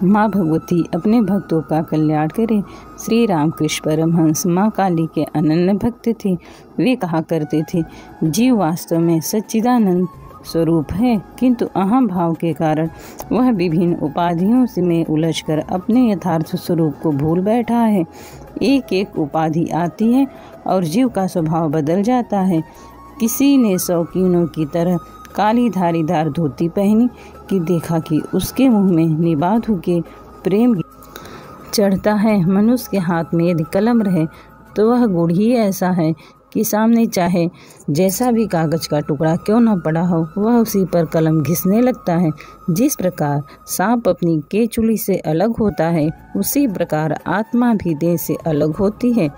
माँ भगवती अपने भक्तों का कल्याण करे। श्री रामकृष्ण परमहंस माँ काली के अनन्य भक्त थे। वे कहा करते थे, जीव वास्तव में सच्चिदानंद स्वरूप है, किंतु अहम भाव के कारण वह विभिन्न उपाधियों से में उलझकर अपने यथार्थ स्वरूप को भूल बैठा है। एक एक उपाधि आती है और जीव का स्वभाव बदल जाता है। किसी ने शौकीनों की तरह काली धारीदार धोती पहनी कि देखा कि उसके मुंह में निबाधु के प्रेम चढ़ता है। मनुष्य के हाथ में यदि कलम रहे तो वह गुण ही ऐसा है कि सामने चाहे जैसा भी कागज का टुकड़ा क्यों न पड़ा हो, वह उसी पर कलम घिसने लगता है। जिस प्रकार सांप अपनी केचुली से अलग होता है, उसी प्रकार आत्मा भी देह से अलग होती है।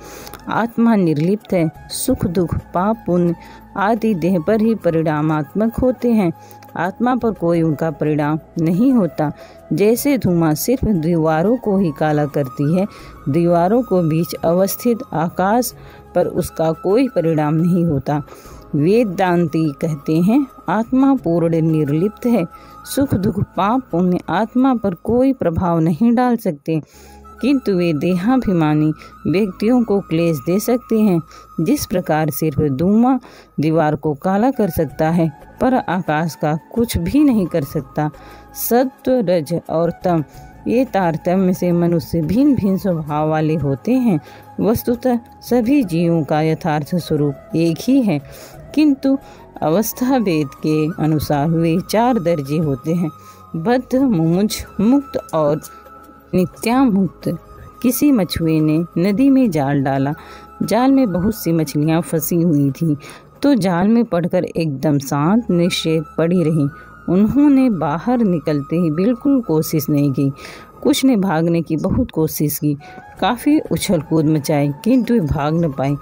आत्मा निर्लिप्त है। सुख दुख पाप पुण्य आदि देह पर ही परिणामात्मक होते हैं, आत्मा पर कोई उनका परिणाम नहीं होता। जैसे धुआं सिर्फ दीवारों को ही काला करती है, दीवारों को बीच अवस्थित आकाश पर उसका कोई परिणाम नहीं होता। वेदांती कहते हैं, आत्मा पूर्ण निर्लिप्त है। सुख दुख पाप पुण्य आत्मा पर कोई प्रभाव नहीं डाल सकते, किंतु वे देहाभिमानी व्यक्तियों को क्लेश दे सकते हैं। जिस प्रकार सिर्फ धुआं दीवार को काला कर सकता है, पर आकाश का कुछ भी नहीं कर सकता। सत्व रज और तम ये तारतम्य से मनुष्य भिन्न भिन्न स्वभाव वाले होते हैं। वस्तुतः सभी जीवों का यथार्थ स्वरूप एक ही है, किंतु अवस्था भेद के अनुसार वे 4 दर्जे होते हैं, बद्ध, मुमुक्ष, मुक्त और नित्यामुक्त। किसी मछुए ने नदी में जाल डाला। जाल में बहुत सी मछलियां फंसी हुई थीं, तो जाल में पड़कर एकदम शांत निश्चेत पड़ी रहीं। उन्होंने बाहर निकलते ही बिल्कुल कोशिश नहीं की। कुछ ने भागने की बहुत कोशिश की, काफ़ी उछल कूद मचाई, किंतु भाग न पाई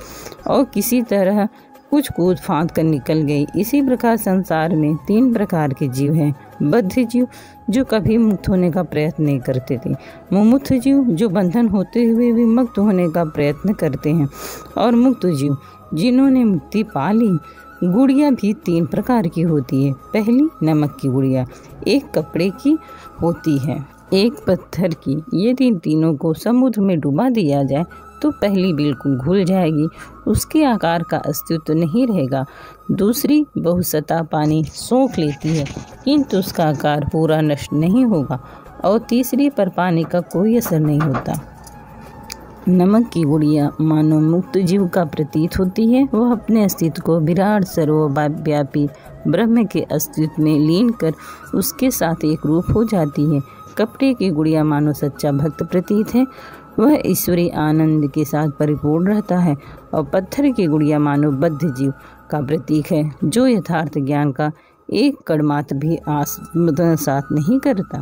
और किसी तरह कुछ कूद फांद कर निकल गई। इसी प्रकार संसार में 3 प्रकार के जीव हैं। बद्ध जीव जो कभी मुक्त होने का प्रयत्न नहीं करते थे, मुमुक्त जीव जो बंधन होते हुए भी मुक्त होने का प्रयत्न करते हैं, और मुक्त जीव जिन्होंने मुक्ति पा ली। गुड़िया भी 3 प्रकार की होती है। पहली नमक की गुड़िया, एक कपड़े की होती है, एक पत्थर की। यदि इन तीनों को समुद्र में डुबा दिया जाए तो पहली बिल्कुल घुल जाएगी, उसके आकार का अस्तित्व नहीं रहेगा। दूसरी बहुसतह पानी सोख लेती है, किंतु उसका आकार पूरा नष्ट नहीं होगा। और तीसरी पर पानी का कोई असर नहीं होता। नमक की गुड़िया मानो मुक्त जीव का प्रतीत होती है। वह अपने अस्तित्व को विराट सर्वव्यापी ब्रह्म के अस्तित्व में लीन कर उसके साथ एक रूप हो जाती है। कपड़े की गुड़िया मानो सच्चा भक्त प्रतीत है। वह ईश्वरीय आनंद के साथ परिपूर्ण रहता है। और पत्थर की गुड़िया मानो बद्ध जीव का प्रतीक है, जो यथार्थ ज्ञान का एक कण मात्र भी आत्मसात नहीं करता।